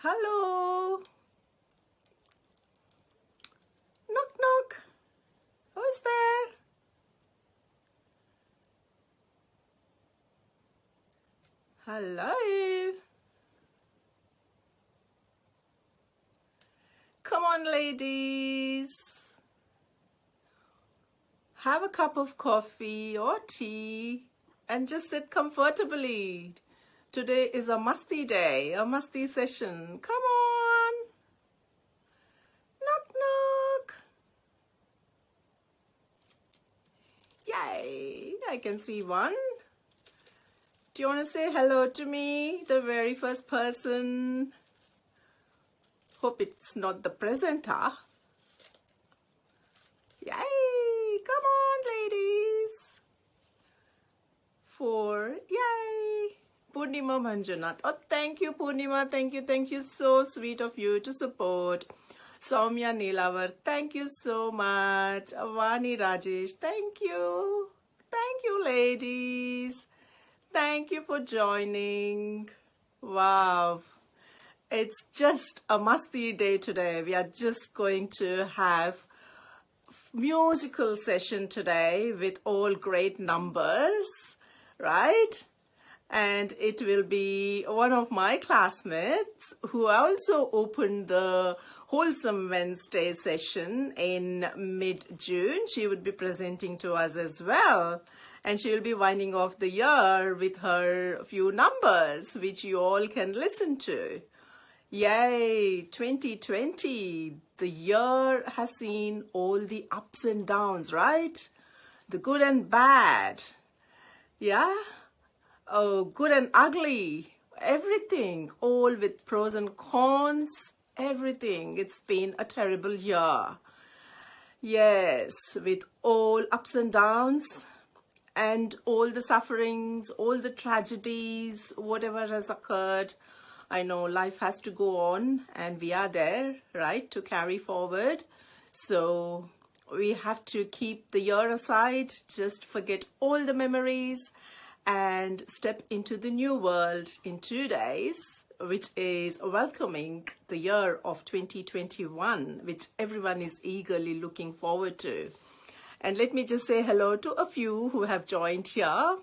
Hello. Knock, knock. Who's there? Hello. Come on, ladies. Have a cup of coffee or tea and just sit comfortably. Today is a musty day, a musty session. Come on. Knock, knock. Yay, I can see one. Do you want to say hello to me, the very first person? Hope it's not the presenter. Yay, come on, ladies. 4, yay. Purnima Manjunath. Oh, thank you, Purnima. Thank you. So sweet of you to support. Soumya Nilavar, thank you so much. Avani Rajesh, thank you. Thank you, ladies. Thank you for joining. Wow. It's just a musty day today. We are just going to have musical session today with all great numbers, right? And it will be one of my classmates who also opened the Wholesome Wednesday session in mid-June. She would be presenting to us as well. And she will be winding off the year with her few numbers, which you all can listen to. Yay, 2020. The year has seen all the ups and downs, right? The good and bad. Yeah? Oh, good and ugly, everything, all with pros and cons, everything. It's been a terrible year. Yes, with all ups and downs and all the sufferings, all the tragedies, whatever has occurred. I know life has to go on and we are there, right, to carry forward. So we have to keep the year aside, just forget all the memories and step into the new world in 2 days, which is welcoming the year of 2021, which everyone is eagerly looking forward to. And let me just say hello to a few who have joined here.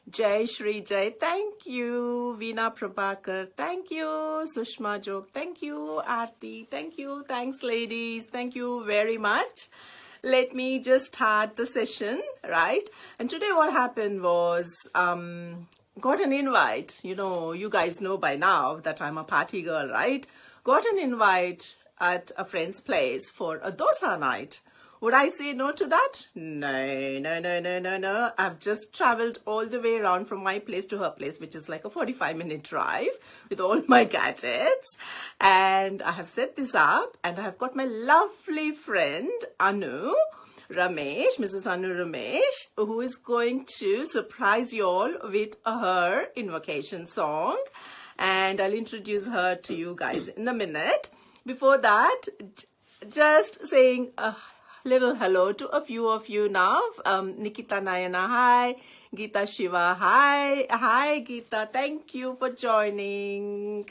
Jai Shri Jai, thank you. Veena Prabhakar, thank you. Sushma Jog, thank you. Aarti, thank you. Thanks, ladies. Thank you very much. Let me just start the session, right? And today what happened was, got an invite. You know, you guys know by now that I'm a party girl, right? Got an invite at a friend's place for a dosa night. Would I say no to that? No. I've just traveled all the way around from my place to her place, which is like a 45-minute drive with all my gadgets. And I have set this up and I have got my lovely friend, Anu Ramesh, Mrs. Anu Ramesh, who is going to surprise you all with her invocation song. And I'll introduce her to you guys in a minute. Before that, just saying little hello to a few of you now. Nikita Nayana, hi. Geeta Shiva, hi. Hi, Geeta. Thank you for joining.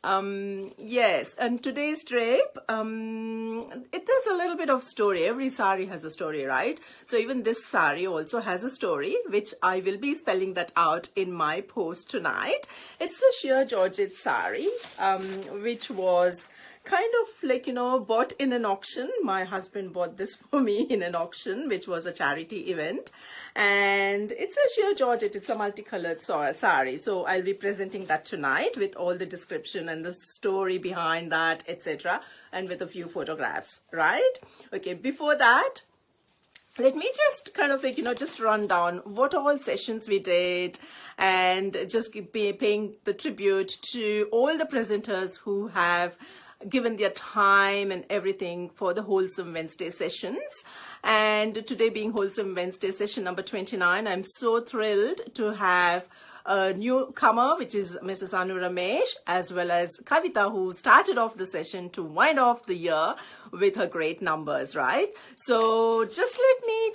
Yes, and today's drape, it is a little bit of story. Every sari has a story, right? So even this sari also has a story, which I will be spelling that out in my post tonight. It's a sheer Georgette sari, which was kind of like, you know, bought in an auction. My husband bought this for me in an auction, which was a charity event. And it's a sheer Georgette. It's a multicolored sari. So I'll be presenting that tonight with all the description and the story behind that, etc. And with a few photographs, right? Okay, before that, let me just kind of like, you know, just run down what all sessions we did and just be paying the tribute to all the presenters who have given their time and everything for the Wholesome Wednesday sessions. And today being Wholesome Wednesday, session number 29, I'm so thrilled to have a newcomer, which is Mrs. Anu Ramesh, as well as Kavita, who started off the session to wind off the year with her great numbers, right? So just let me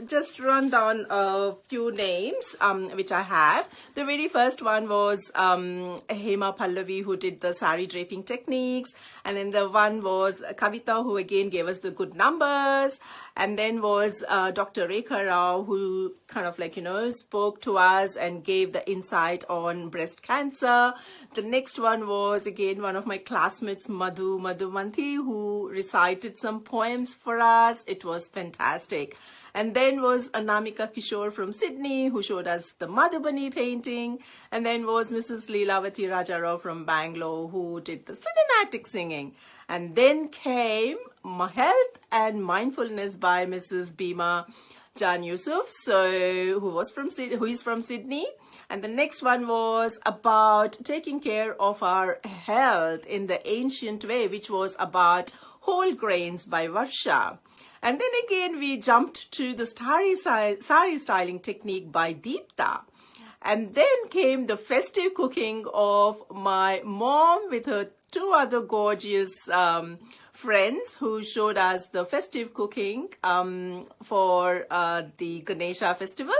just run down a few names, which I have. The very first one was Hema Pallavi, who did the sari draping techniques. And then the one was Kavita, who again gave us the good numbers. And then was Dr. Rekha Rao, who kind of like, spoke to us and gave the insight on breast cancer. The next one was again one of my classmates, Madhu Manthi, who recited some poems for us. It was fantastic. And then was Anamika Kishore from Sydney, who showed us the Madhubani painting. And then was Mrs. Leelavati Rajarao from Bangalore, who did the cinematic singing. And then came Health and Mindfulness by Mrs. Bima Jan Yusuf, who is from Sydney. And the next one was about taking care of our health in the ancient way, which was about whole grains by Varsha. And then again, we jumped to the sari styling technique by Deepta. And then came the festive cooking of my mom with her two other gorgeous friends who showed us the festive cooking for the Ganesha festival.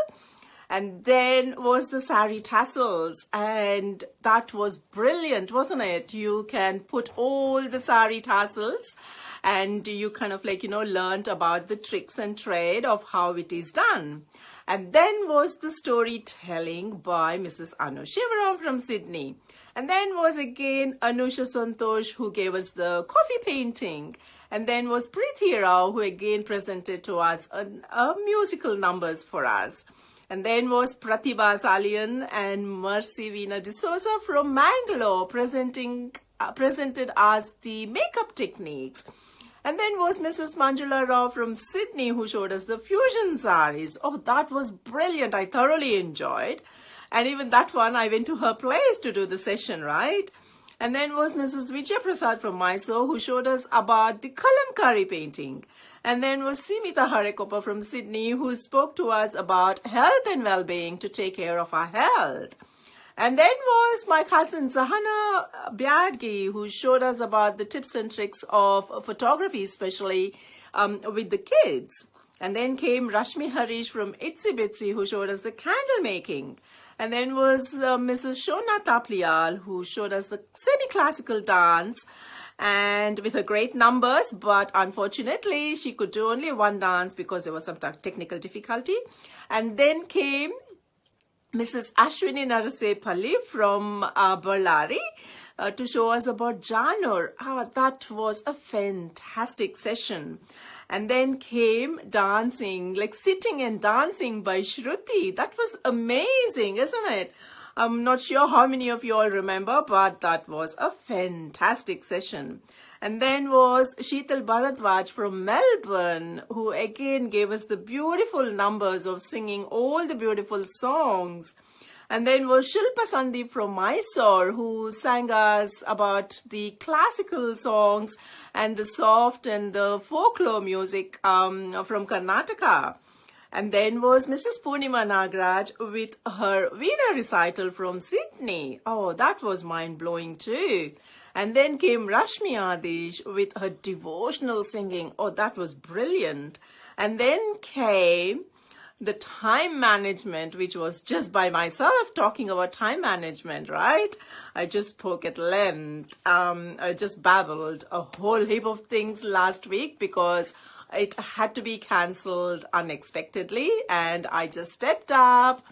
And then was the sari tassels, and that was brilliant, wasn't it? You can put all the sari tassels and you kind of like, learned about the tricks and trade of how it is done. And then was the storytelling by Mrs. Anu Shivaram from Sydney. And then was again Anusha Santosh, who gave us the coffee painting. And then was Preeti Rao, who again presented to us a musical numbers for us. And then was Pratibha Salian and Mercy Veena D'Souza from Mangalore presented us the makeup techniques. And then was Mrs. Manjula Rao from Sydney, who showed us the fusion saris. Oh, that was brilliant. I thoroughly enjoyed. And even that one, I went to her place to do the session, right? And then was Mrs. Vijay Prasad from Mysore, who showed us about the Kalamkari painting. And then was Simita Harekopa from Sydney, who spoke to us about health and well-being to take care of our health. And then was my cousin Zahana Byadgi, who showed us about the tips and tricks of photography, especially with the kids. And then came Rashmi Harish from Itsy Bitsy, who showed us the candle making. And then was Mrs. Shona Taplial, who showed us the semi-classical dance and with her great numbers, but unfortunately she could do only one dance because there was some technical difficulty. And then came Mrs. Ashwini Narasepalli from Ballari to show us about Janur. That was a fantastic session. And then came dancing, like sitting and dancing by Shruti. That was amazing, isn't it? I'm not sure how many of you all remember, but that was a fantastic session. And then was Sheetal Bharadwaj from Melbourne, who again gave us the beautiful numbers of singing all the beautiful songs. And then was Shilpa Sandeep from Mysore, who sang us about the classical songs and the soft and the folklore music from Karnataka. And then was Mrs. Purnima Nagraj with her Veena recital from Sydney. Oh, that was mind-blowing too. And then came Rashmi Adish with her devotional singing. Oh, that was brilliant. And then came the time management, which was just by myself talking about time management, right? I just spoke at length. I just babbled a whole heap of things last week because it had to be cancelled unexpectedly, and I just stepped up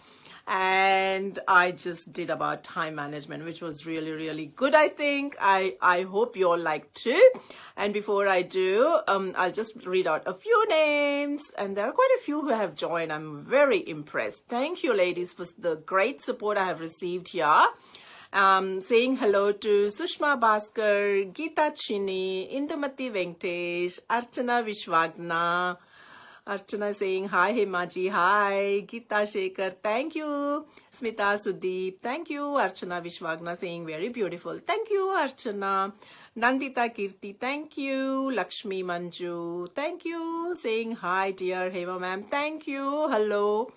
and I just did about time management, which was really, really good, I think. I hope you all like too. And before I do, I'll just read out a few names, and there are quite a few who have joined. I'm very impressed. Thank you, ladies, for the great support I have received here. Saying hello to Sushma Bhaskar, Geeta Chini, Indumati Venkatesh, Archana Vishwagna, Archana saying hi, Hemaji, hi. Geeta Shekhar, thank you. Smita Sudeep, thank you. Archana Vishwagna saying very beautiful. Thank you, Archana. Nandita Kirti, thank you. Lakshmi Manju, thank you. Saying hi, dear Hema ma'am, thank you. Hello.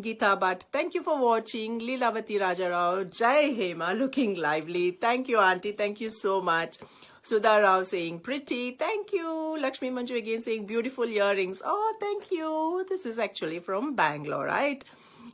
Geeta Bhatt, thank you for watching. Leelavati Rajarao, Jai Hema, looking lively. Thank you, auntie. Thank you so much. Sudha Rao saying pretty. Thank you. Lakshmi Manju again saying beautiful earrings. Oh, thank you. This is actually from Bangalore, right?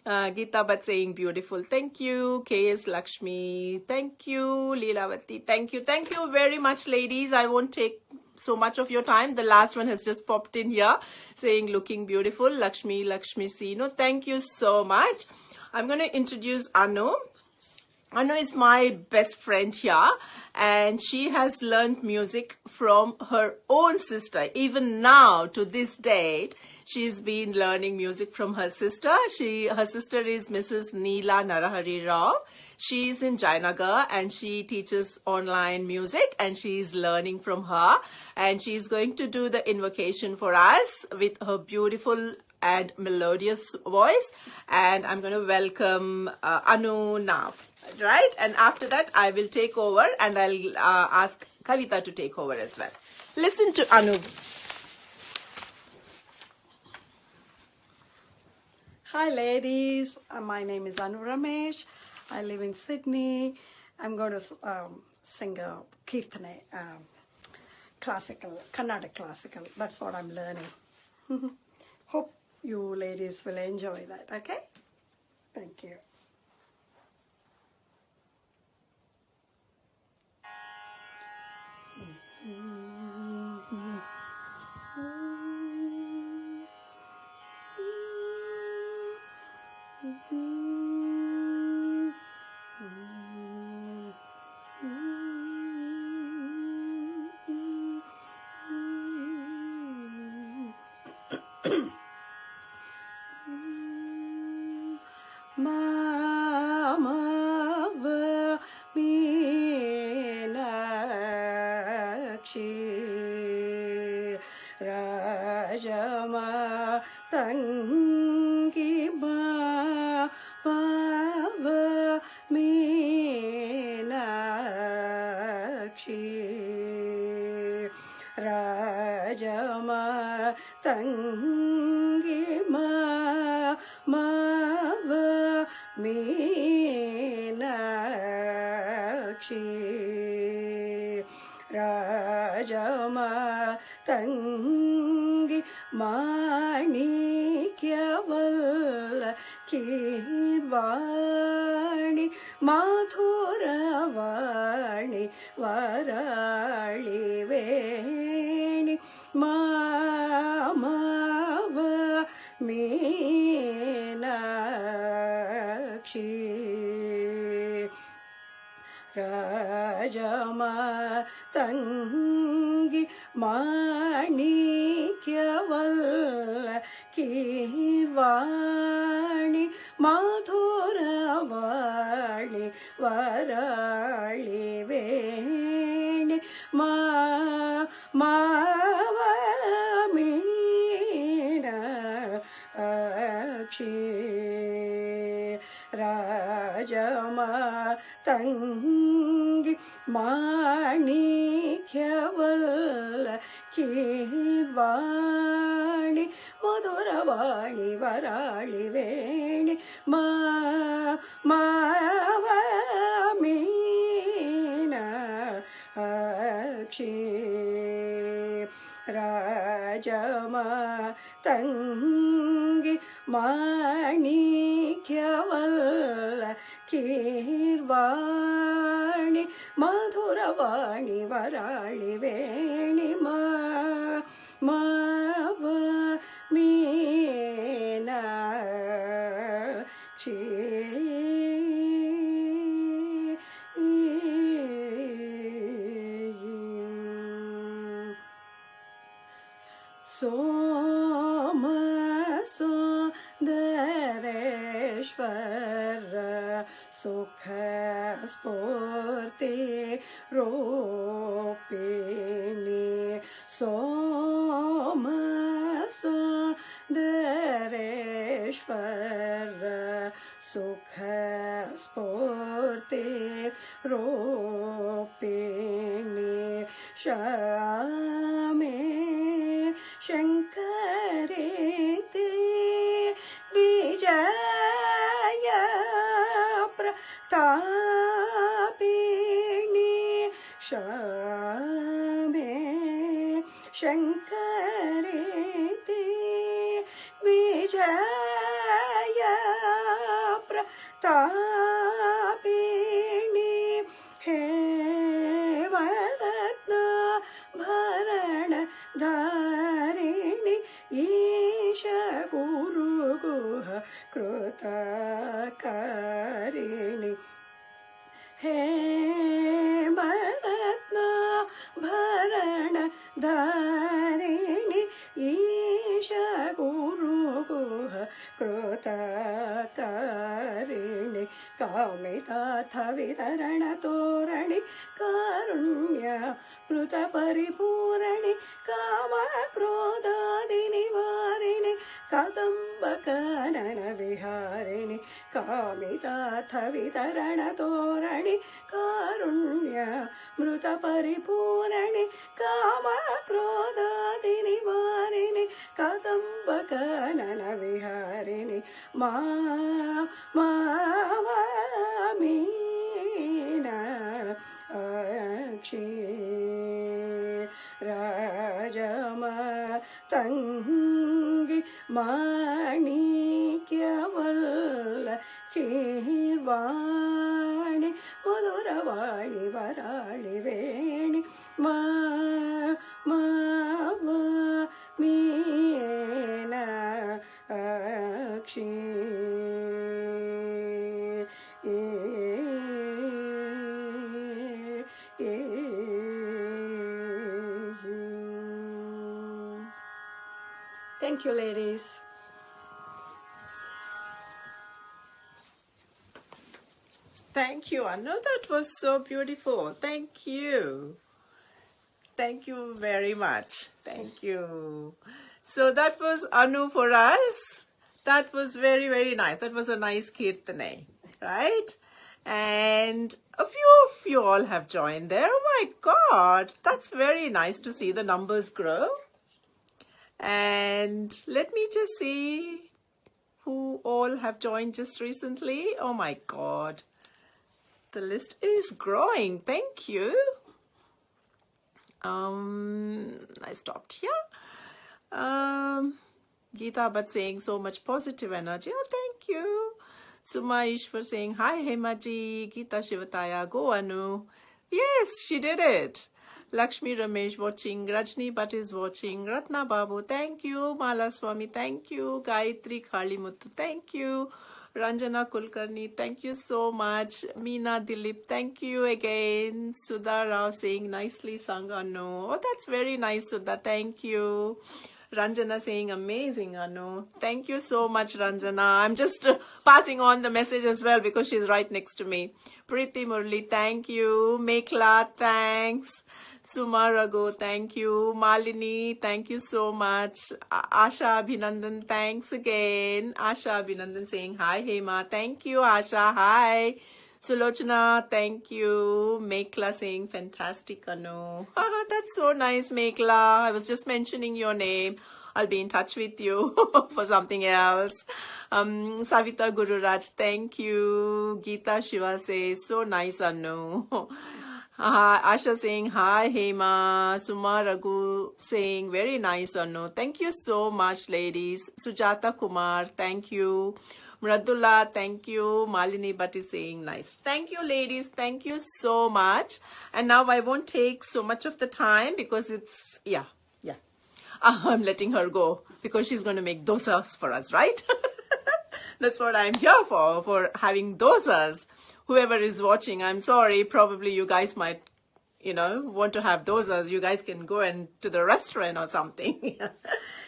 Geeta Bhatt saying beautiful. Thank you. KS Lakshmi. Thank you. Leelavati. Thank you. Thank you very much, ladies. I won't take so much of your time. The last one has just popped in here saying looking beautiful. Lakshmi Sino. Thank you so much. I'm going to introduce Anu. Anu is my best friend here, and she has learned music from her own sister. Even now, to this date, she's been learning music from her sister. Her sister is Mrs. Neela Narahari Rao. She is in Jayanagar and she teaches online music, and she's learning from her. And she's going to do the invocation for us with her beautiful and melodious voice. And I'm going to welcome Anu now. Right? And after that, I will take over and I'll ask Kavita to take over as well. Listen to Anu. Hi ladies, my name is Anu Ramesh. I live in Sydney. I'm going to sing a kirtane, classical, Carnatic classical. That's what I'm learning. Hope you ladies will enjoy that, okay? Thank you. Kirvani Madhuravani Varali Veni Mamava Meenakshi Rajama Tangi Manikyaval Kirvani Madhuravani Varali Veni Meenakshi Rajama Tangi Manikyaval Kirvani Madhuravani Varali Veni Meenakshi Rajama Tangi Manikyaval Kirvani Madhuravani Varali Veni Mava Meenakshi Soma Sundareshwara Sukha Spurti Ropini Soma पर सुख स्फूर्ति रूपिणी श्यामे शंकरेति विजय प्रतापिणी श्यामे शंकरेति विजय प्रतापिणी हेमरत्न भरण धारिणी ईश गुरु गुह कृतकारिणी हेमरत्न भरण धारिणी ईश गुरु गुह कृतकारिणी कामिताथ वितरण तोरणि कारुण्य कृत परिपूरणि काम क्रोधादि निवारिणि कदम्ब कानन विहारिणि कामिताथ वितरण तोरणि कारुण्य मृत परिपूरणि काम क्रोधादि निवारिणि कदम्ब कानन विहारिणि मीना अक्षी राजमतंगी माणिक्यवल्ल कीर्वाणि मधुरवाणि वराळि वेणि मीना अक्षी Thank you, ladies. Thank you, Anu. That was so beautiful. Thank you. Thank you very much. Thank you. So that was Anu for us. That was very, very nice. That was a nice kirtane, right? And a few of you all have joined there. Oh my God. That's very nice to see the numbers grow. And let me just see who all have joined just recently. Oh my God. The list is growing. Thank you. I stopped here. Geeta Bhatt saying so much positive energy. Oh, thank you. Suma Ishwar saying, hi, Hemaji. Geeta Shivataya, go Anu. Yes, she did it. Lakshmi Ramesh watching. Rajni Bhatt is watching. Ratna Babu, thank you. Mala Swami, thank you. Gayatri Khalimuthu, thank you. Ranjana Kulkarni, thank you so much. Meena Dilip, thank you again. Sudha Rao saying, nicely sung, Anu. Oh, that's very nice, Sudha. Thank you. Ranjana saying, amazing, Anu. Thank you so much, Ranjana. I'm just passing on the message as well because she's right next to me. Preeti Murli, thank you. Mekla, thanks. Suma Raghu, thank you. Malini, thank you so much. Asha Abhinandan, thanks again. Asha Abhinandan saying, hi, Hema. Thank you, Asha. Hi. Sulochana, thank you. Mekla saying, fantastic, Anu. That's so nice, Mekla. I was just mentioning your name. I'll be in touch with you for something else. Savita Gururaj, thank you. Geeta Shiva says, so nice, Anu. Asha saying, hi, Hema. Suma Raghu saying, very nice, Anu. Thank you so much, ladies. Sujata Kumar, thank you. Mradula, thank you. Malini Bhatt is saying, nice. Thank you, ladies. Thank you so much. And now I won't take so much of the time because it's, yeah. I'm letting her go because she's going to make dosas for us, right? That's what I'm here for having dosas. Whoever is watching, I'm sorry, probably you guys might, want to have dosas. You guys can go to the restaurant or something.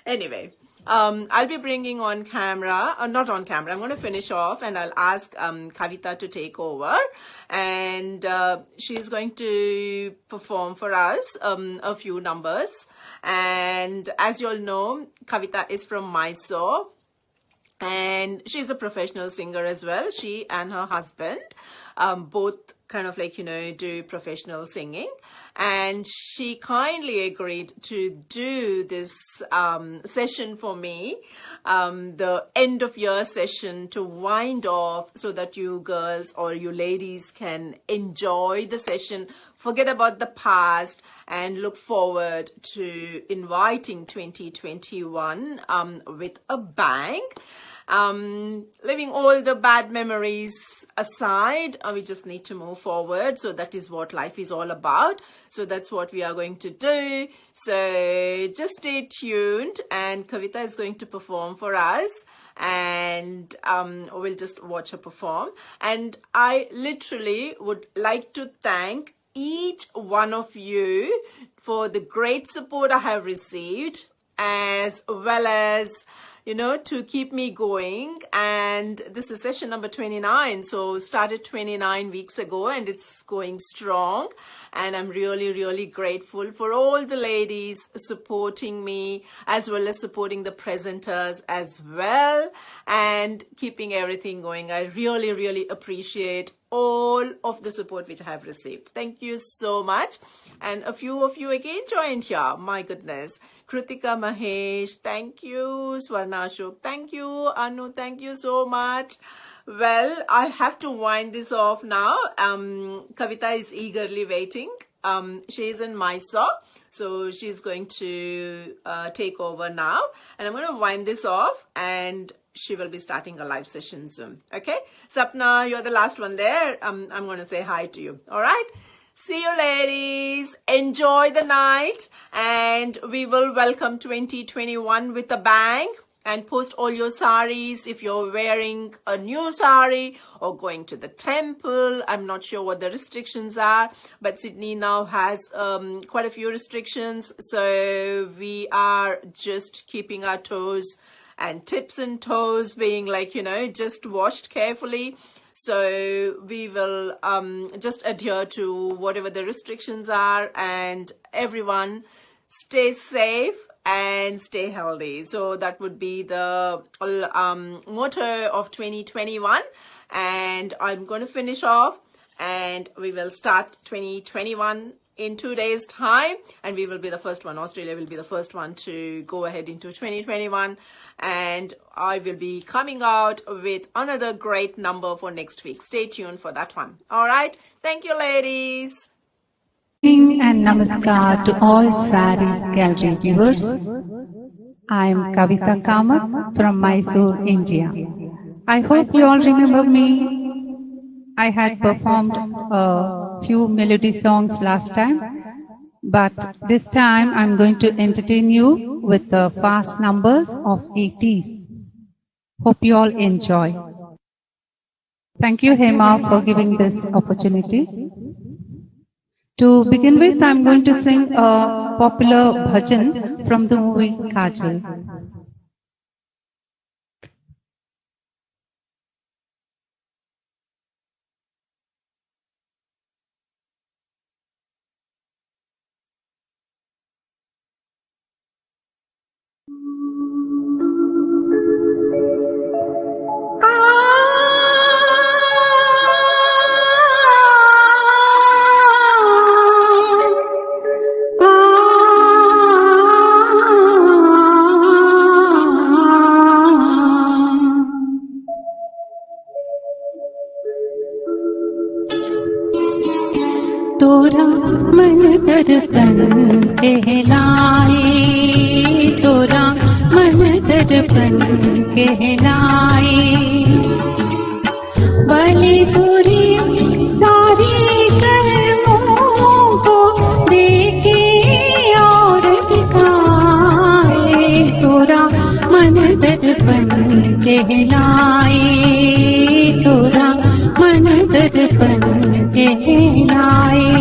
Anyway, I'll be bringing on camera, not on camera, I'm going to finish off and I'll ask Kavita to take over. And she's going to perform for us a few numbers. And as you all know, Kavita is from Mysore. and she's a professional singer as well. She and her husband both kind of like, do professional singing, and she kindly agreed to do this session for me, the end of year session, to wind off so that you girls or you ladies can enjoy the session, forget about the past, and look forward to inviting 2021 with a bang. Leaving all the bad memories aside, we just need to move forward. So that is what life is all about. So that's what we are going to do. So just stay tuned, and Kavita is going to perform for us, and we'll just watch her perform. And I literally would like to thank each one of you for the great support I have received, as well as to keep me going. And this is session number 29, so started 29 weeks ago, and it's going strong. And I'm really, really grateful for all the ladies supporting me, as well as supporting the presenters as well, and keeping everything going. I really, really appreciate all of the support which I have received. Thank you so much. And a few of you again joined here. My goodness. Kritika Mahesh, thank you. Swarna Ashok, thank you. Anu, thank you so much. Well, I have to wind this off now. Kavita is eagerly waiting. She is in Mysore, so she's going to take over now. And I'm going to wind this off, and she will be starting a live session soon. Okay? Sapna, you're the last one there. I'm going to say hi to you. All right? See you, ladies. Enjoy the night, and we will welcome 2021 with a bang. And post all your saris if you're wearing a new sari or going to the temple. I'm not sure what the restrictions are, but Sydney now has quite a few restrictions. So we are just keeping our toes and tips and toes being like, just washed carefully. So we will just adhere to whatever the restrictions are, and everyone stay safe and stay healthy. So that would be the motto of 2021. And I'm going to finish off, and we will start 2021 in 2 days' time, and we will be the first one. Australia will be the first one to go ahead into 2021, and I will be coming out with another great number for next week. Stay tuned for that one. All right. Thank you, ladies. And namaskar to all Sari Gallery viewers. I am Kavita Kamath from Mysore, India. I hope you all remember me. I had performed a few melody songs last time, but this time I'm going to entertain you with the fast numbers of 80s. Hope you all enjoy. Thank you, Hema, for giving this opportunity. To begin with, I'm going to sing a popular bhajan from the movie Kajal. तोरा मन दर्पण कहलाए, तोरा मन दर्पण कहलाए, भले तोरे सारे कर्मों को देखे और दिखाए, तोरा मन दर्पण कहलाए, तोरा मन दर्पण कहलाए।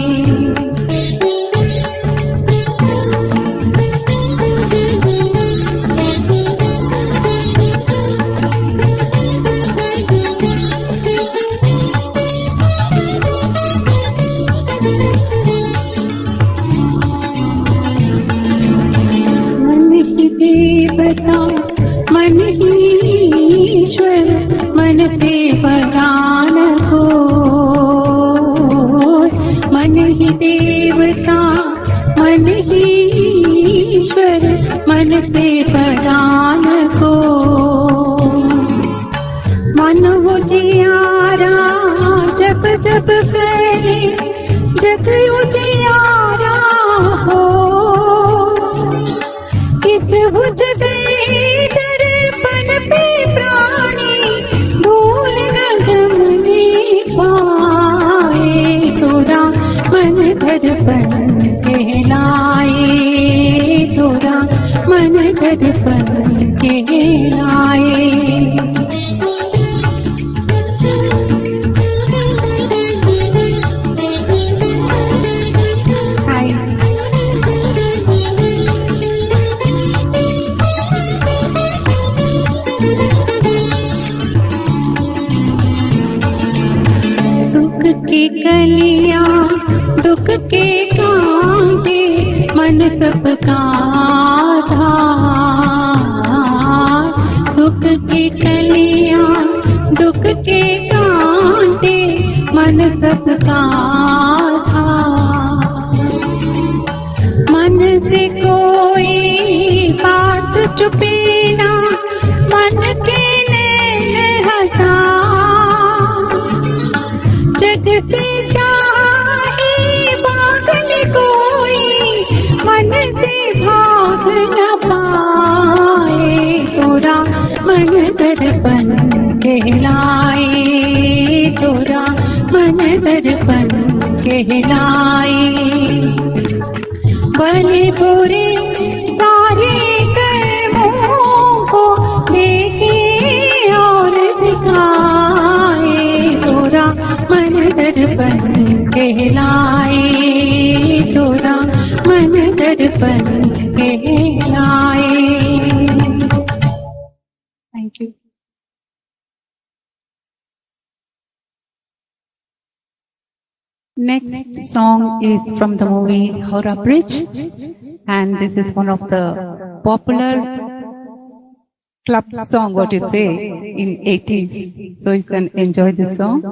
मन ही देवता मन ही से परान को, मन ही देवता मन ही ईश्वर, मन से परान को। मन उजियारा जब जब फैले, जग उजियारा हो, किस बुझ गए दर्पण पे प्राणी, धूल न जमने पाए, तोरा मन दर्पण कहलाए, तोरा मन दर्पण कहलाए। के कलियां दुख के कांटे, मन सबका आधार। सुख के कलियां दुख के कांटे, मन सबका आधार। मन से कोई बात छुपे ना, मन के नैन हंसा, जग से चाहे भागन कोई, मन से भाग न पाए, तोरा मन दर्पण कहलाए, तोरा मन दर्पण कहलाए। भले बुरे सारे कर्मों को देखे और दिखाए, तोरा मन दर्पण कहलाए, तोरा मन दर्पण कहलाए। Thank you. Next song is from the movie Howrah Bridge, and this is one of the popular club song, what you say, in 80s. So you can enjoy this song.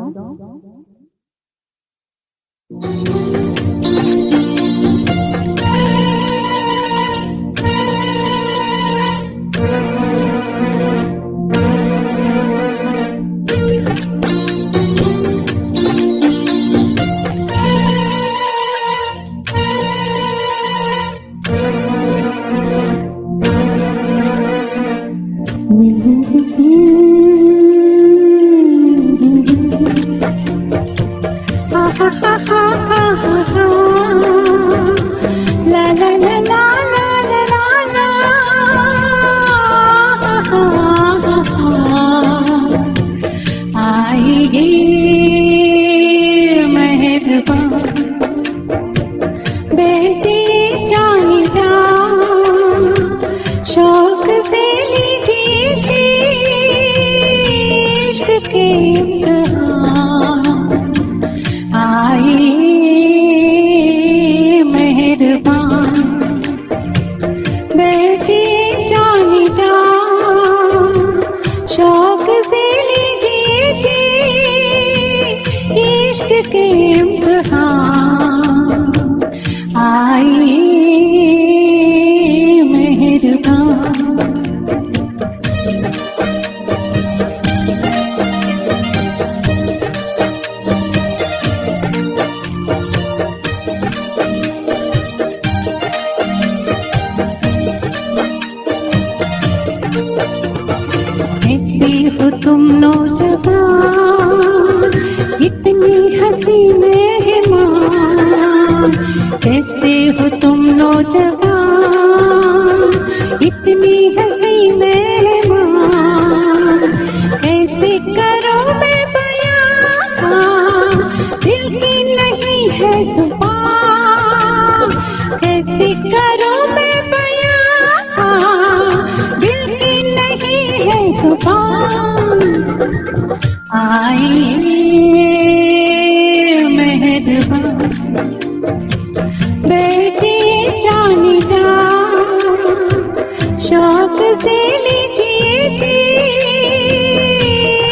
शौक से लीजिए जी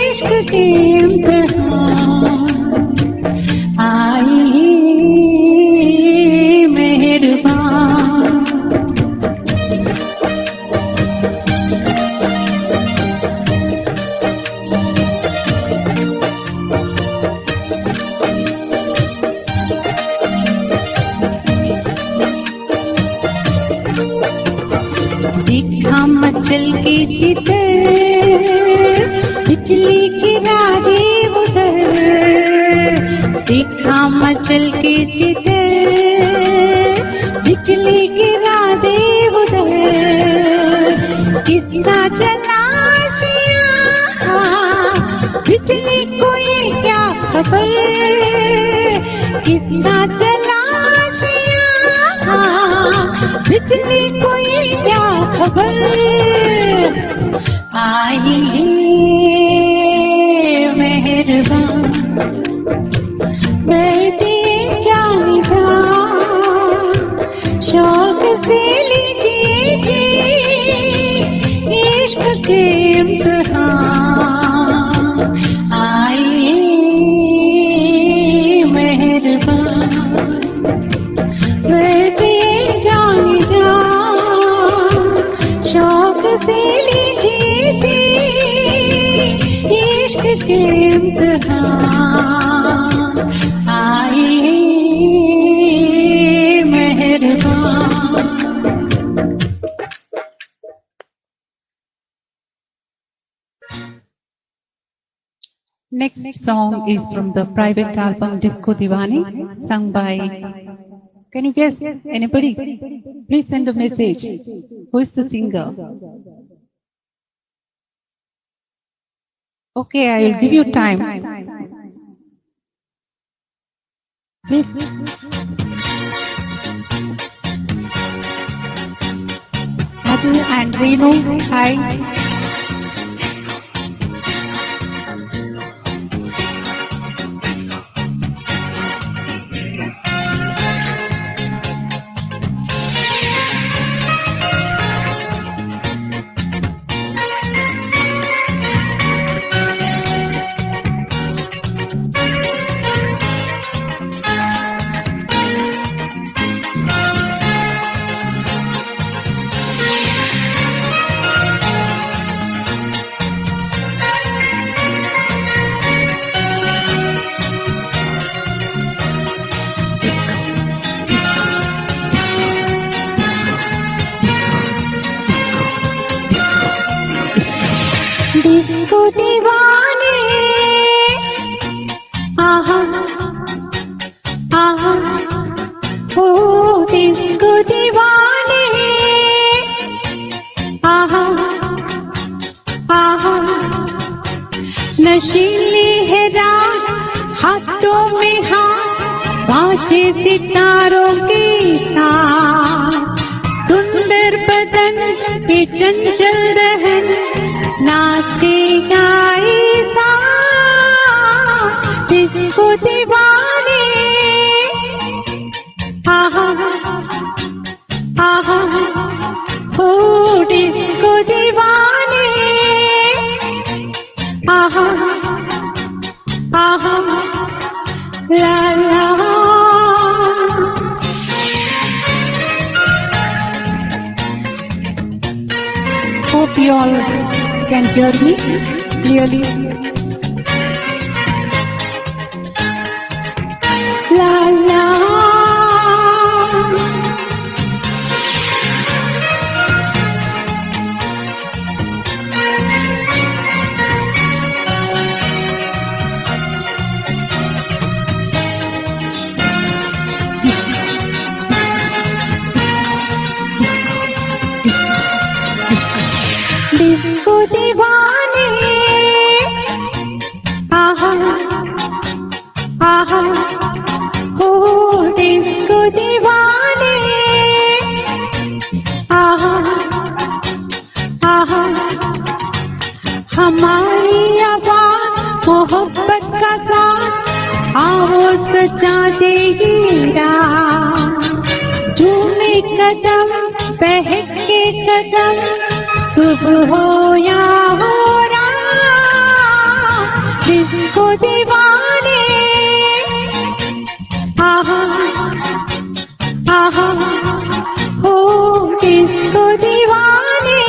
इश्क के इम्तिहान आई मेहरबान। देखा मचल के चितर बिजली गिरा दे उधर, देखा मचल के चितर बिजली गिरा दे उधर। किसका जलाशिया बिजली को ये क्या खबर, किसका जलाशिया बिजली को ये क्या खबर। आई मेहरबान बैठे जान जा, शौक से लीजिए जी इश्क के इम्तिहान। आई मेहरबान बैठे जान जा, शौक से लीजिए जी इश्क के इम्तिहान। आई मेहरबान। Next song is from the private album Disco Diwani, sung by, can you guess anybody? Please send a message. Who is the singer? Okay, I will give you time. Please. Madhu and Renu, hi. Disco दीवाने आहा आहा ओ disco दीवाने आहा आहा। नशीली है रात हाथों में हाथ बाजे सितारों के साथ, सुंदर बदन पे चंचल रहन नाचे गाए सा। डिस्को दीवाने आहा आहा हो डिस्को दीवाने आहा आहा ला ला। Hope you all can hear me clearly. La la. Disco दीवाने आहा आहा हो डिस्को दीवाने आहा आहा। हमारी आवाज मोहब्बत का साथ आओ सजा देगी रात, झूमे कदम बहके कदम सुबह हो या हो रात। डिस्को दीवाने आहा आहा हो डिस्को दीवाने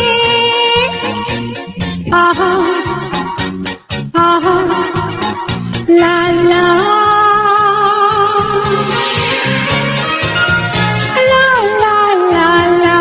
आहा आहा ला ला ला ला ला ला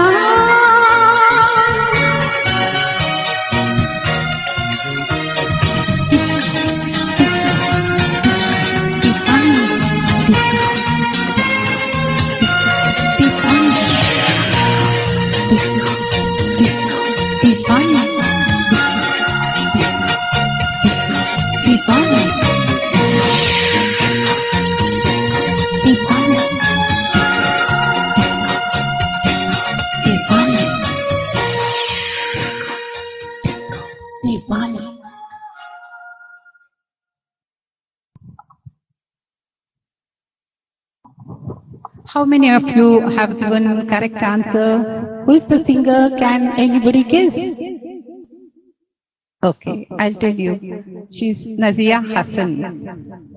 How many of you have given correct answer? Who is the singer? Can anybody guess? Okay, I'll tell you. She's Nazia Hassan.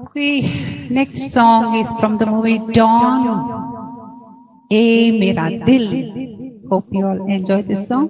Okay, next song is from the movie Dawn. Ye Mera Dil. Hope you all enjoy this song.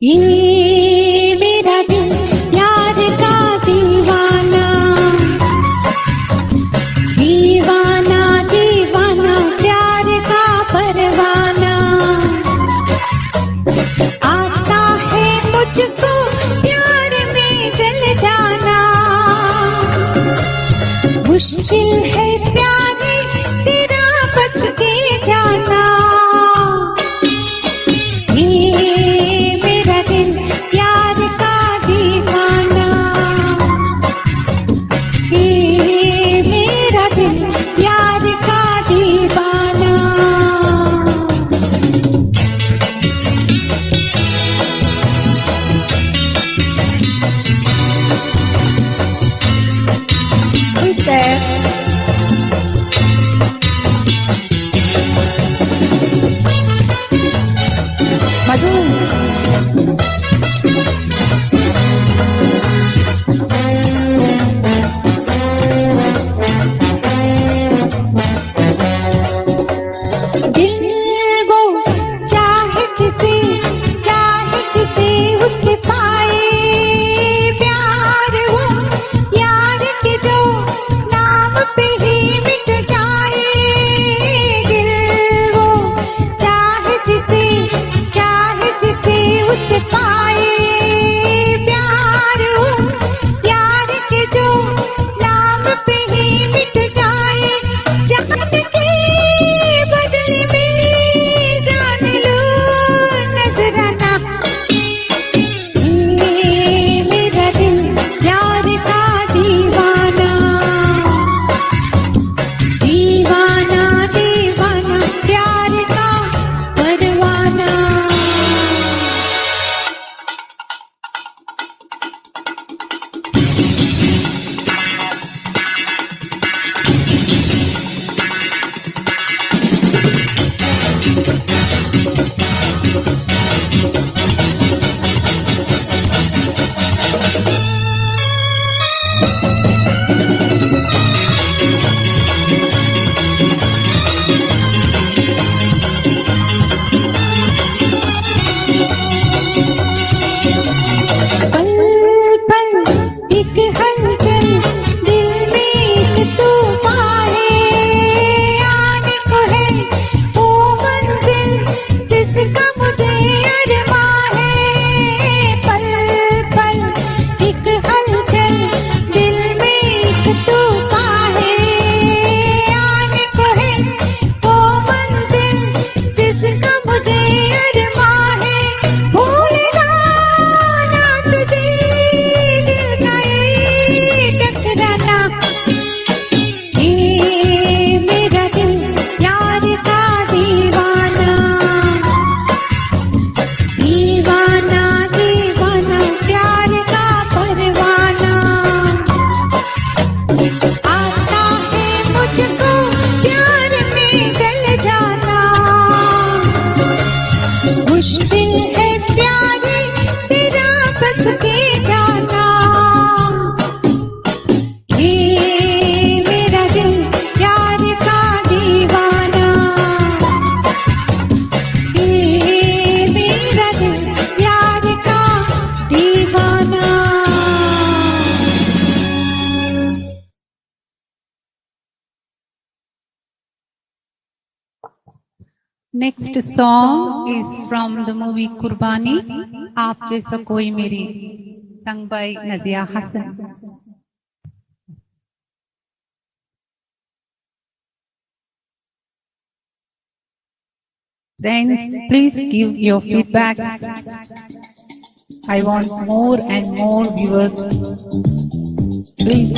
ये मेरा दिल यार का दीवाना दीवाना दीवाना प्यार का परवाना आता है मुझको प्यार में जल जाना मुश्किल है प्यारे तेरा बच के जाना Next song is from the movie Kurbani, Aap Jaisa Koi Meri, sung by Nazia Hassan. Friends, please give your feedback. I want more and more viewers. Please.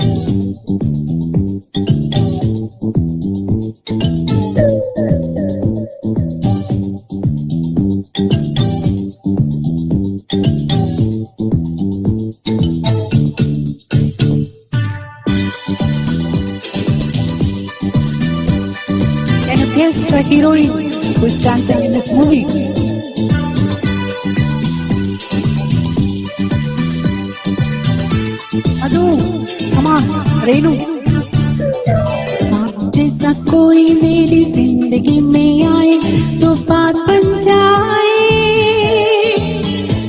Can you guess the heroine who is dancing in this movie? Adu, come on, Renu. जैसा कोई मेरी जिंदगी में आए तो बात बन जाए,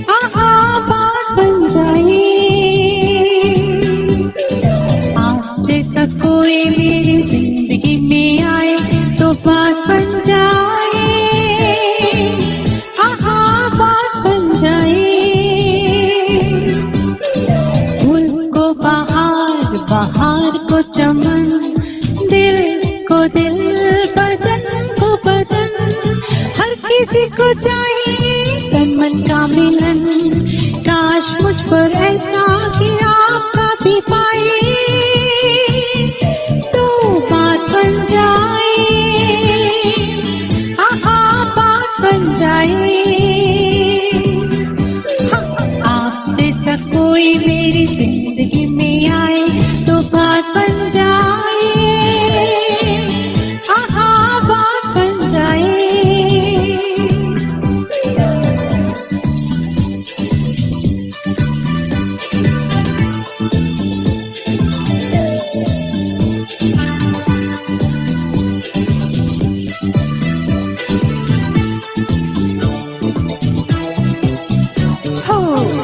बात बन जाए। जैसा कोई मेरी जिंदगी में आए तो बात बन जाए, बात बन जाए। फूल को बहार, बहार को चमन, दिल को दिल, बदन को बदन, हर किसी को चाहिए तन मन का मिलन। काश मुझ पर ऐसा गिरा कभी पाए तो बात बन जाए, बात बन जाए। आप जैसा कोई मेरी जिंदगी में आए तो बात बन जाए, बात बन जाए।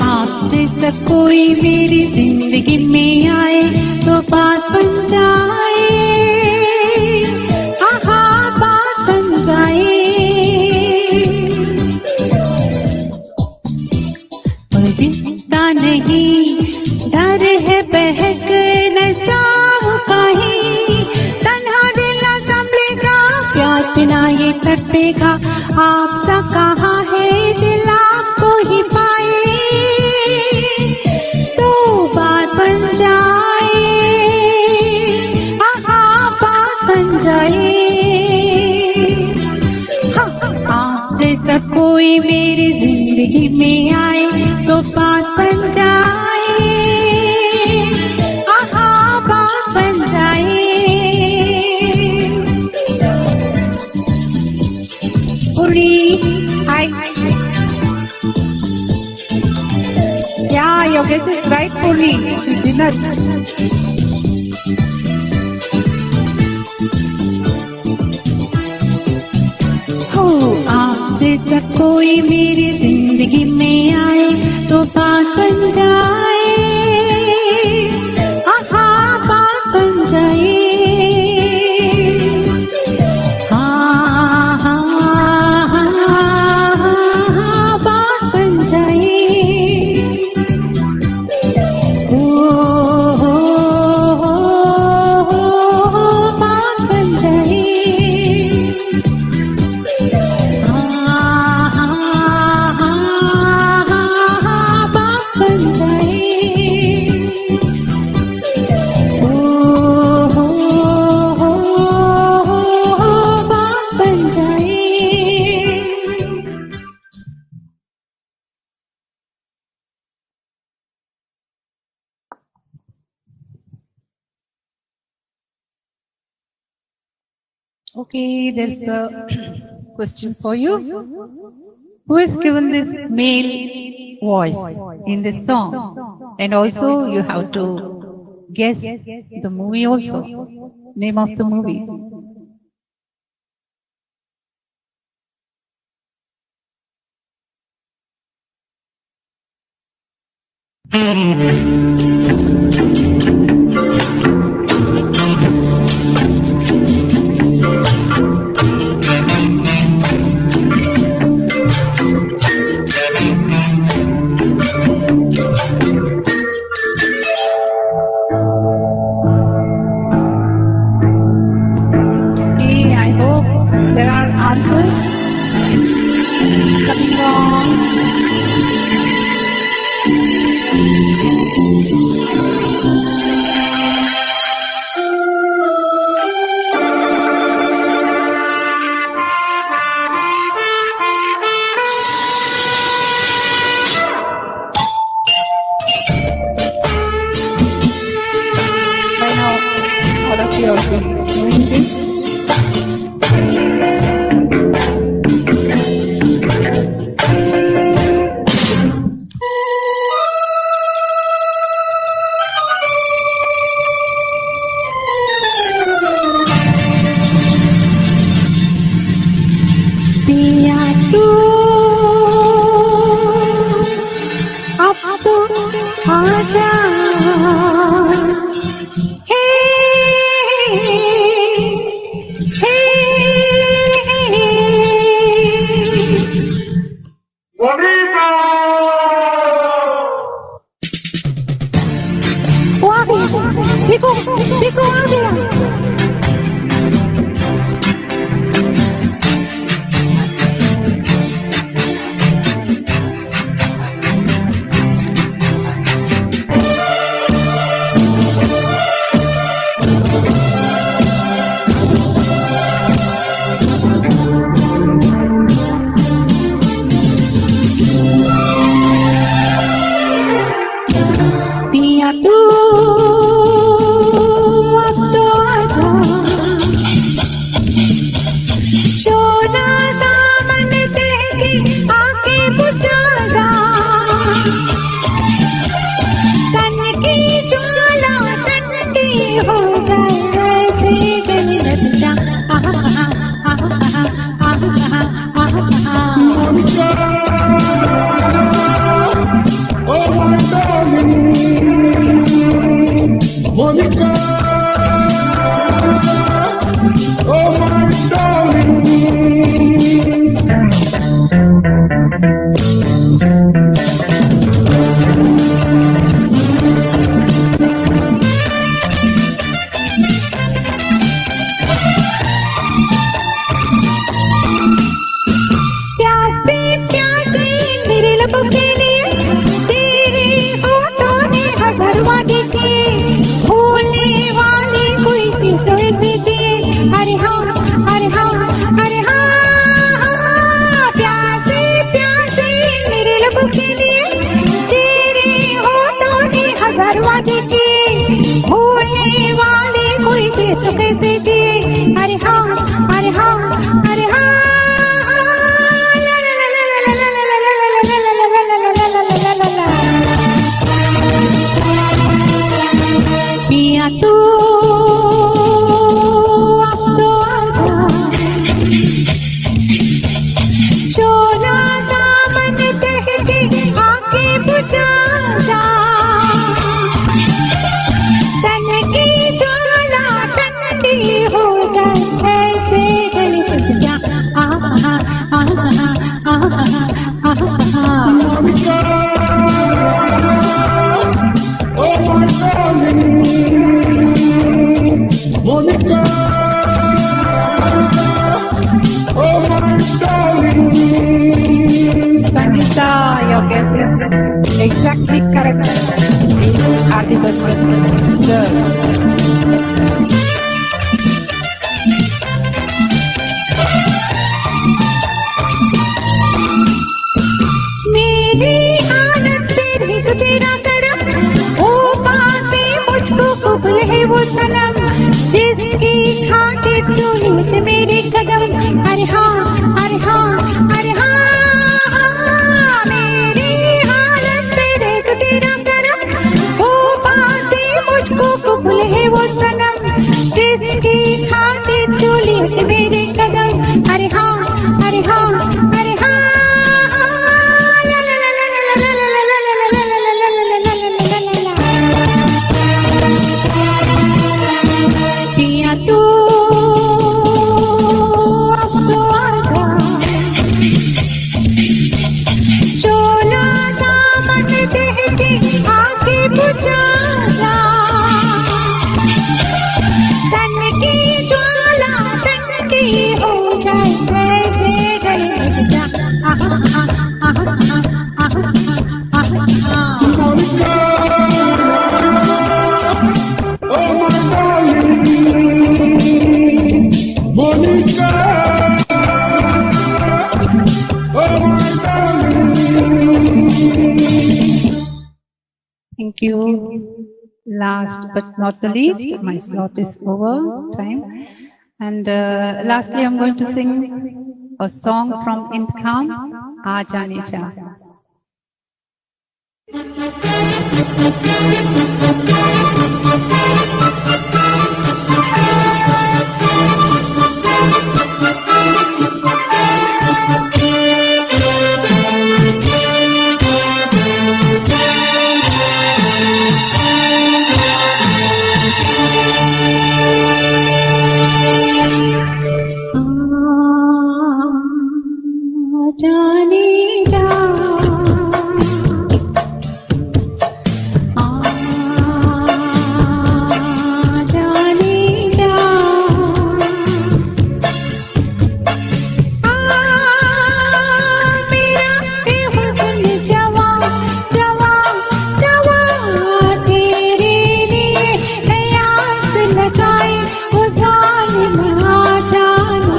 आप जैसा कोई मेरी जिंदगी में आए तो बात बन जाए, बात बन जाए। कोई रिश्ता नहीं, डर है बहक न जाऊं कहीं, तन्हा दिल न संभलेगा, प्यार बिना ये तड़पेगा। आपसा कहाँ है दिल आपको ही पाए तो बात बन जाए, बात बन जाए। आप जैसा कोई मेरी जिंदगी में आए तो बात बन जाए, बात बन जाए। Puri, hi. Yeah, your guess is right, Puri. She's dinner. आप जैसा कोई मेरी जिंदगी में आए तो बात बन जाए, बात बन जाए। बात बन जाए। बात बन जाए। बात बन जाए। बात बन जाए। Okay, there's a question for you. Who is given this male voice in this song? And also you have to guess the movie also, name of the movie. you all be doing this. पिया तू अब तो आजा हे हे वो आ गया, देखो देखो आ गया। पिया तू अब तो आजा, शोला दामन कह के आके बुझा जा, तन की ज्वाला ठंडी हो जाए ऐसे गले लग जा। Monica, oh my darling. प्यासे प्यासे मेरे लबों के लिए तेरे होठों ने हजार वादे किए, भूलने वाली कोई सी सोच दीजिए। अरे हाँ अरे हाँ अरे हाँ, प्यासे प्यासे मेरे लबों के लिए तेरे होठों ने हजार वादे किए, भूलने वाली कोई सी सोच दीजिए। अरे हाँ अरे हाँ अरे हाँ, पिया तू अब तो आजा, शोला दामन कह के आके बुझा जा, तन की ज्वाला ठंडी हो जाए ऐसे गले लग जा। Monica, oh my darling. Monica, oh my darling. Sangeeta, your guess is exactly correct. It's article, sir. मेरी हालत तेरी तो तेरा करम, ओ बातें मुझको कबूल है वो सनम, जिसकी खातिर चूली से मेरे कदम। अरे हाँ अरे हाँ अरे हाँ, मेरी हालत तेरे तो तेरा करम, ओ बातें मुझको कबूल है वो सनम, जिसकी खातिर चूली से मेरे कदम। अरे हाँ अरे हाँ अरे हाँ, पिया तू अब तो आजा, शोला दामन कह के आके बुझा जा, तन की ज्वाला ठंडी हो जाए ऐसे गले लग जा। Monica, oh my darling. Monica, oh my darling. Thank you. Last but not the least, my slot is over time. And lastly, I'm going to sing a song from Intikham, Aa Jaane Ja. जाने जा जाने जा मेरा हुस्न जवा जवा जवा तेरे लिए कयास लगाए वो जालिम आ जाना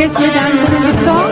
Guess your dancer in the song?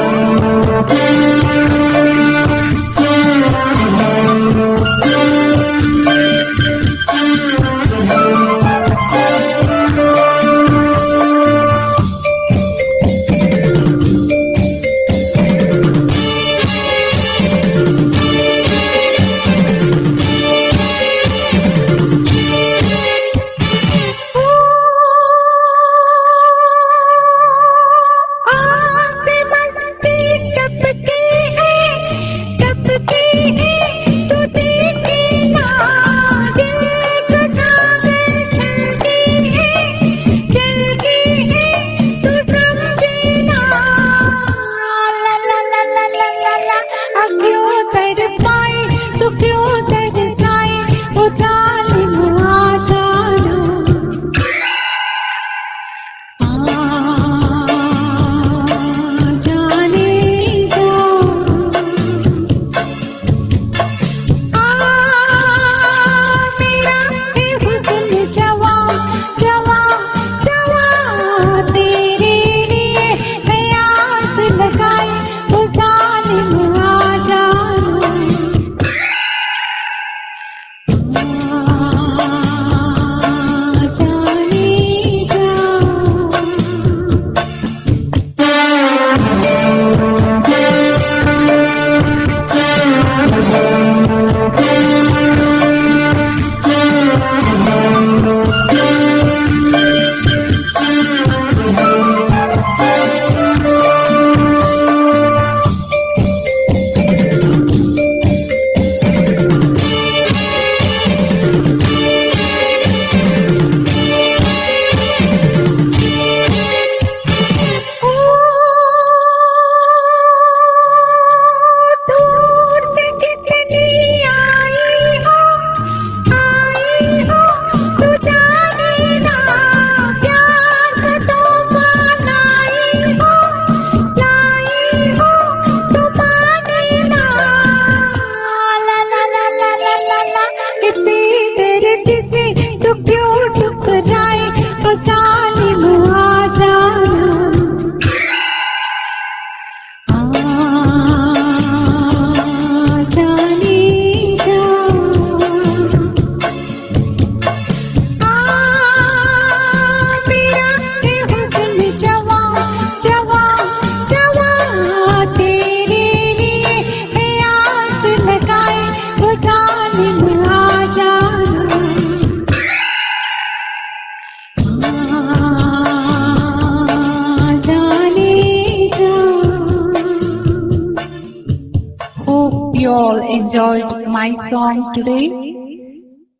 you all enjoyed my song today.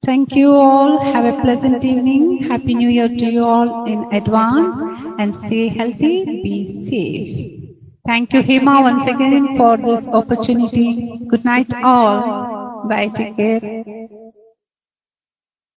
Thank you all. Have a pleasant evening. Happy New Year to you all in advance, and stay healthy, be safe. Thank you, Hema, once again for this opportunity. Good night, all. Bye. Take care.